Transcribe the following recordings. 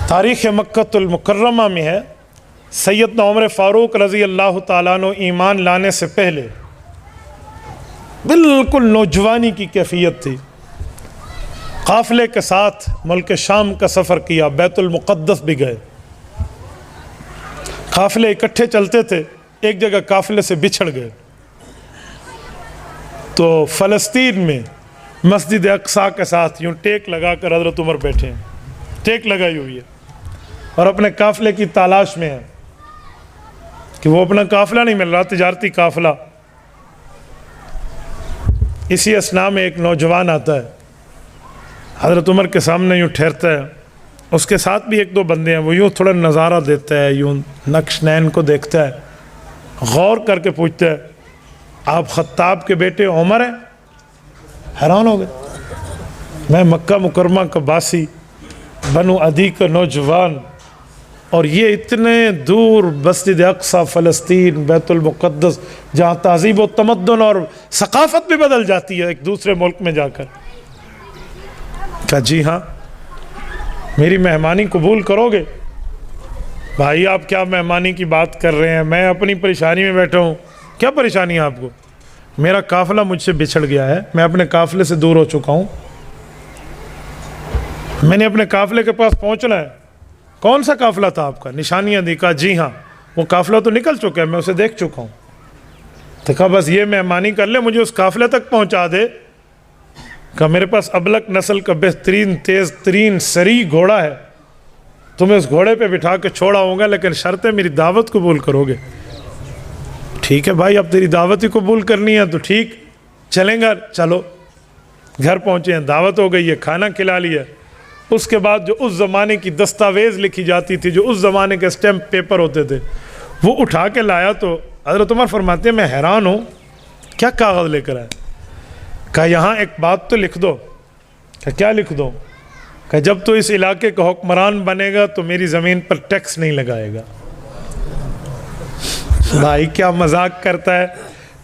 तारीख़ मक्कतुल मुकर्रमा में है, सैयदना उमर फ़ारूक रज़ी अल्लाह ताला अन्हु ईमान लाने से पहले बिल्कुल नौजवानी की कैफियत थी। काफ़िले के साथ मुल्क शाम का सफ़र किया, बैतुल मुक़द्दस भी गए। काफ़िले इकट्ठे चलते थे, एक जगह काफ़िले से बिछड़ गए तो फ़लस्तीन में मस्जिद अक़सा के साथ यूँ टेक लगा कर हज़रत उमर बैठे हैं, टेक लगाई हुई है और अपने काफ़िले की तलाश में है कि वो अपना काफ़िला नहीं मिल रहा, तिजारती काफ़िला। इसी असना में एक नौजवान आता है, हज़रत उमर के सामने यूँ ठहरता है, उसके साथ भी एक दो बंदे हैं। वो यूँ थोड़ा नज़ारा देता है, यूँ नक्श नैन को देखता है, गौर करके पूछता है, आप ख़त्ताब के बेटे उमर हैं? हैरान हो गए। मैं मक्का मुकरमा का बासी, बनु अदी का नौजवान, और ये इतने दूर मस्जिद अक़सा फ़लस्तीन बैतुल मुक़द्दस जहाँ तहज़ीब व तमद्दुन और सक़ाफ़त भी बदल जाती है एक दूसरे मुल्क में जाकर। क्या जी हाँ, मेरी मेहमानी कबूल करोगे? भाई आप क्या मेहमानी की बात कर रहे हैं, मैं अपनी परेशानी में बैठा हूँ। क्या परेशानी है आपको? मेरा काफ़िला मुझसे बिछड़ गया है, मैं अपने काफ़िले से दूर हो चुका हूँ, मैंने अपने काफ़िले के पास पहुँचना है। कौन सा काफ़िला था आपका? निशानियाँ दी। कहा जी हाँ, वो काफ़िला तो निकल चुका है, मैं उसे देख चुका हूँ। तो कहा बस ये मेहमानी कर ले, मुझे उस काफ़िले तक पहुँचा दे। कहा मेरे पास अबलक नस्ल का बेहतरीन तेज़ तरीन सरी घोड़ा है, तुम्हें उस घोड़े पे बिठा के छोड़ा होगा, लेकिन शर्त है मेरी दावत कबूल करोगे। ठीक है भाई, अब तेरी दावत ही कबूल करनी है तो ठीक, चलेंगे। चलो, घर पहुँचे हैं, दावत हो गई है, खाना खिला लिया। उसके बाद जो उस ज़माने की दस्तावेज़ लिखी जाती थी, जो उस ज़माने के स्टैम्प पेपर होते थे, वो उठा के लाया तो हज़रत उमर फरमाते हैं मैं हैरान हूँ, क्या कागज़ लेकर आए? कहा यहाँ एक बात तो लिख दो। कहा क्या लिख दो? कहा जब तो इस इलाके का हुक्मरान बनेगा तो मेरी ज़मीन पर टैक्स नहीं लगाएगा। भाई क्या मजाक करता है,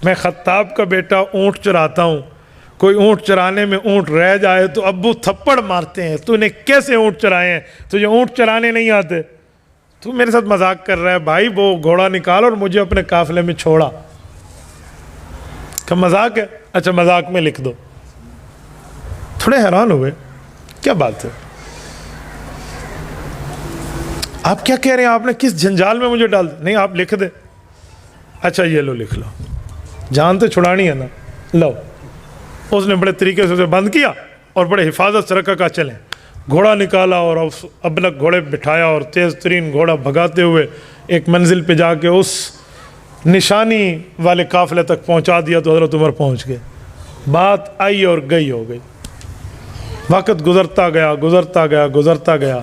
मैं ख़त्ताब का बेटा ऊँट चराता हूँ, कोई ऊँट चराने में ऊँट रह जाए तो अब्बू थप्पड़ मारते हैं, तूने कैसे ऊँट चराए हैं, तुझे ऊँट चराने नहीं आते, तू मेरे साथ मजाक कर रहा है। भाई वो घोड़ा निकाल और मुझे अपने काफ़िले में छोड़ा। क्या मजाक है? अच्छा मजाक में लिख दो। थोड़े हैरान हुए, क्या बात है, आप क्या कह रहे हैं, आपने किस जंजाल में मुझे डाल दिया? नहीं आप लिख दे। अच्छा ये लो लिख लो, जान तो छुड़ानी है ना, लो। उसने बड़े तरीके से उसे बंद किया और बड़े हिफाजत से रखा, चलें। घोड़ा निकाला और अबलक घोड़े बिठाया और तेज़ तरीन घोड़ा भगाते हुए एक मंजिल पे जाके उस निशानी वाले काफ़िले तक पहुंचा दिया तो हज़रत उमर पहुंच गए। बात आई और गई हो गई। वक़्त गुज़रता गया गुज़रता गया गुज़रता गया,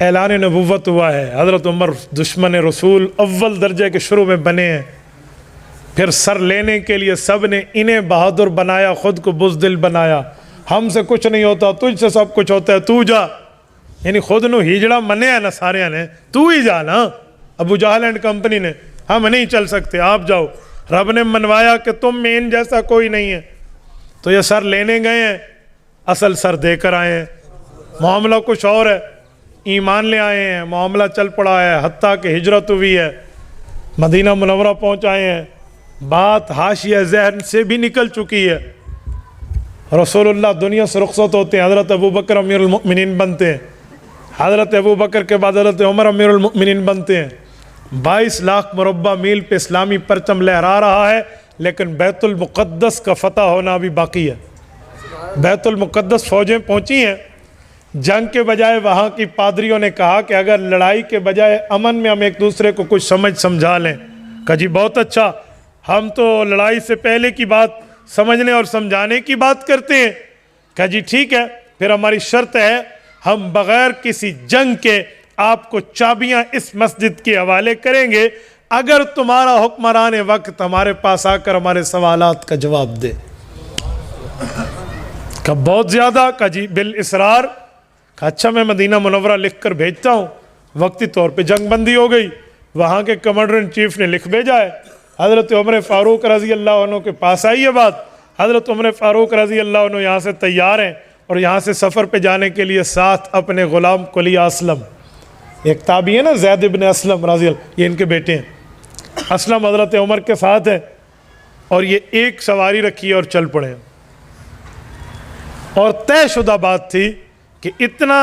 ऐलान नबुव्वत हुआ है, हज़रत उमर दुश्मन रसूल अव्वल दर्जे के शुरू में बने हैं। फिर सर लेने के लिए सब ने इन्हें बहादुर बनाया, ख़ुद को बुज़दिल बनाया। हमसे कुछ नहीं होता, तुझसे सब कुछ होता है, तू जा। यानी खुद नू हिजड़ा मने है ना सारे ने, तू ही जा ना। अबू जहल एंड कंपनी ने, हम नहीं चल सकते, आप जाओ। रब ने मनवाया कि तुम में इन जैसा कोई नहीं है, तो ये सर लेने गए हैं, असल सर देकर आए हैं। मामला कुछ और है, ईमान ले आए हैं, मामला चल पड़ा है, हत्ता कि हिजरत हुई है, मदीना मुनव्वरा पहुँच आए हैं, बात हाशिया ज़हन से भी निकल चुकी है। रसूलुल्लाह दुनिया से रुखसत होते हैं, हज़रत अबू बकर अमीरुल मोमिनीन बनते हैं, हज़रत अबू बकर के बाद हज़रत उमर अमीरुल मोमिनीन बनते हैं। 22 लाख मुरब्बा मील पे इस्लामी परचम लहरा रहा है, लेकिन बैतुल मुक़द्दस का फ़तह होना अभी बाकी है। बैतुल मुक़द्दस फ़ौजें पहुँची हैं, जंग के बजाय वहाँ की पादरियों ने कहा कि अगर लड़ाई के बजाय अमन में हम एक दूसरे को कुछ समझा लें। कहा जी बहुत अच्छा, हम तो लड़ाई से पहले की बात समझने और समझाने की बात करते हैं। कहा जी ठीक है, फिर हमारी शर्त है, हम बग़ैर किसी जंग के आपको चाबियां इस मस्जिद के हवाले करेंगे अगर तुम्हारा हुक्मरान वक्त हमारे पास आकर हमारे सवालात का जवाब दे। कहा बहुत ज़्यादा? कहा जी बिल इसरार। कहा अच्छा मैं मदीना मुनव्वरा लिख कर भेजता हूँ। वक्ती तौर पे जंग बंदी हो गई, वहाँ के कमांडर इन चीफ ने लिख भेजा है, हज़रत उमर फ़ारूक रज़ी अल्लाह अन्हु के पास आई है बात। हज़रत उमर फ़ारूक रज़ी अल्लाह अन्हु यहाँ से तैयार हैं और यहाँ से सफ़र पे जाने के लिए साथ अपने ग़ुलाम कुली असलम एक ताबी है ना ज़ैद इब्न असलम रज़ी अल्लाह, ये इनके बेटे हैं। असलम हज़रत उमर के साथ है और ये एक सवारी रखी है और चल पड़े। और तयशुदा बात थी कि इतना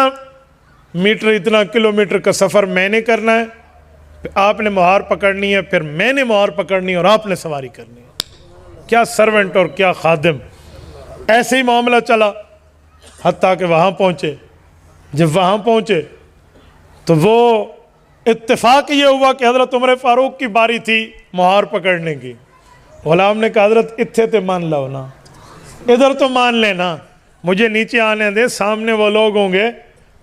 मीटर, इतना किलोमीटर का सफ़र मैंने करना है, आपने मुहार पकड़नी है, फिर मैंने मुहार पकड़नी है और आपने सवारी करनी है। क्या सर्वेंट और क्या खादिम। ऐसे ही मामला चला हत्ता कि वहाँ पहुँचे। जब वहाँ पहुँचे तो वो इत्तेफाक ये हुआ कि हज़रत उमर फ़ारूक की बारी थी मुहार पकड़ने की। ग़ुलाम ने कहा हज़रत इत्थे ते मान लो ना, इधर तो मान लेना, मुझे नीचे आने दे, सामने वो लोग होंगे,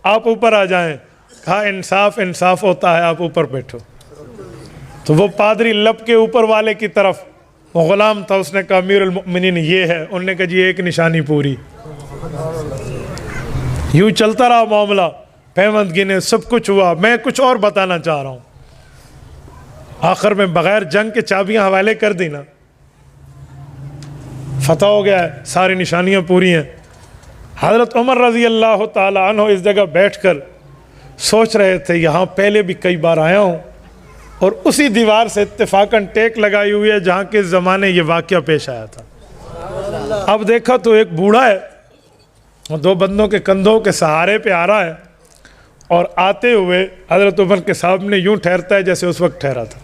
आप ऊपर आ जाएं। कहा इंसाफ इंसाफ होता है, आप ऊपर बैठो। तो वो पादरी लब के ऊपर वाले की तरफ, वो ग़ुलाम था, उसने कहा अमीरुल मोमिनीन ये है। उन्होंने कहा जी एक निशानी पूरी। यूँ चलता रहा मामला, पैमंद गिने, सब कुछ हुआ। मैं कुछ और बताना चाह रहा हूँ। आखिर में बग़ैर जंग के चाबियाँ हवाले कर दी ना, फतह हो गया है, सारी निशानियाँ पूरी हैं। हज़रत उमर रज़ी अल्लाह ताला अन्हु इस जगह बैठकर सोच रहे थे यहाँ पहले भी कई बार आया हूँ और उसी दीवार से इत्तेफाकन टेक लगाई हुई है जहाँ के ज़माने ये वाक़या पेश आया था। अब देखा तो एक बूढ़ा है, दो बंदों के कंधों के सहारे पे आ रहा है और आते हुए हज़रत उमर के सामने यूँ ठहरता है जैसे उस वक्त ठहरा था।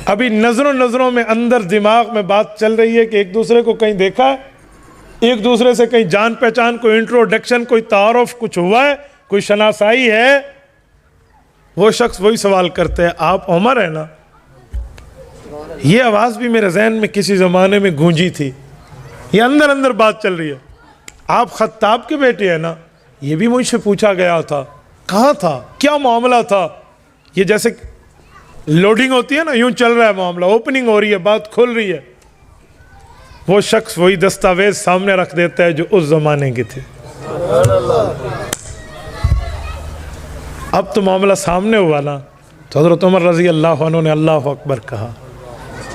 अभी नज़रों में अंदर दिमाग में बात चल रही है कि एक दूसरे को कहीं देखा है, एक दूसरे से कहीं जान पहचान, कोई इंट्रोडक्शन, कोई तारुफ कुछ हुआ है, कोई शनासाई है। वो शख्स वही सवाल करते हैं आप उमर है ना। ये आवाज़ भी मेरे जहन में किसी ज़माने में गूंजी थी। ये अंदर अंदर बात चल रही है, आप खत्ताब के बेटे हैं ना। ये भी मुझसे पूछा गया था, कहाँ था, क्या मामला था। ये जैसे लोडिंग होती है ना, यूं चल रहा है मामला, ओपनिंग हो रही है, बात खुल रही है। वो शख्स वही दस्तावेज सामने रख देता है जो उस जमाने के थे। अब तो मामला सामने हुआ ना, तो हज़रत उमर रज़ी अल्लाह अन्हु ने अल्लाह अकबर कहा।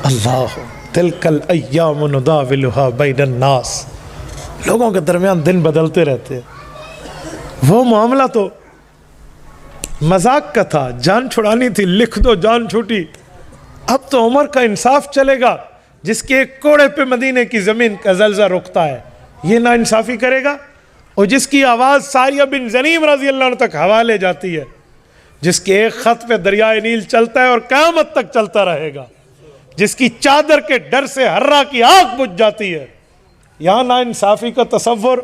अल्लाह तिलकल अय्याम नुदाविलुहा बैनन नास। लोगों के दरमियान दिन बदलते रहते। वो मामला तो मजाक का था, जान छुड़ानी थी, लिख दो जान छूटी। अब तो उमर का इंसाफ चलेगा। जिसके एक कोड़े पे मदीने की ज़मीन का जलज़ा रुकता है, ये ना इंसाफ़ी करेगा। और जिसकी आवाज़ सारिया बिन ज़नीम रज़ी अल्लाह अन्हा तक हवाले जाती है, जिसके एक ख़त पे दरियाए नील चलता है और क़यामत तक चलता रहेगा, जिसकी चादर के डर से हर्रा की आग बुझ जाती है, यहाँ ना इंसाफ़ी का तसव्वुर।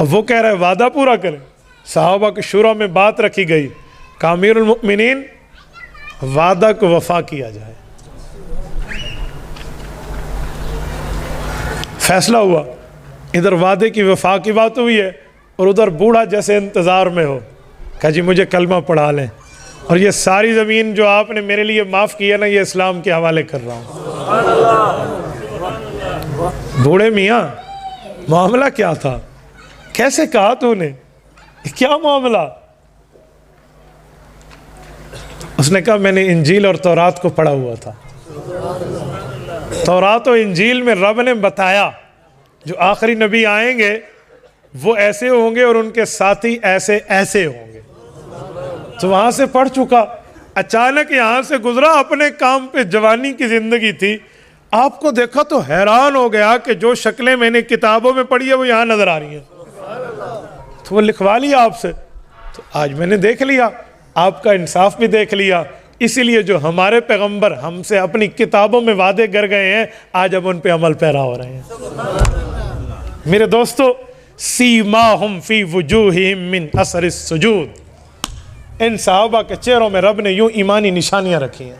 अब वो कह रहे वादा पूरा करें। सहाबा की शुरा में बात रखी गई, अमीरुल मोमिनीन वादा को वफा किया जाए। फैसला हुआ, इधर वादे की वफा की बात हुई है और उधर बूढ़ा जैसे इंतज़ार में हो, कहा जी मुझे कलमा पढ़ा लें और ये सारी ज़मीन जो आपने मेरे लिए माफ़ की है ना, ये इस्लाम के हवाले कर रहा हूँ। बूढ़े मियाँ मामला क्या था, कैसे कहा तूने, क्या मामला। उसने कहा मैंने इंजील और तौरात को पढ़ा हुआ था। तौरात और इंजील में रब ने बताया जो आखिरी नबी आएंगे वो ऐसे होंगे और उनके साथी ऐसे ऐसे होंगे। तो वहाँ से पढ़ चुका, अचानक यहाँ से गुजरा, अपने काम पे जवानी की ज़िंदगी थी। आपको देखा तो हैरान हो गया कि जो शक्लें मैंने किताबों में पढ़ी है वो यहाँ नज़र आ रही हैं। तो वो लिखवा लिया आपसे। तो आज मैंने देख लिया, आपका इंसाफ भी देख लिया। इसीलिए जो हमारे पैगंबर हमसे अपनी किताबों में वादे कर गए हैं, आज अब उन पे अमल पैरा हो रहे हैं। मेरे दोस्तों, सीमाहुम फी वुजूहिहिम मिन असरिस सुजूद, इन सहाबा के चेहरों में रब ने यूं ईमानी निशानियां रखी हैं।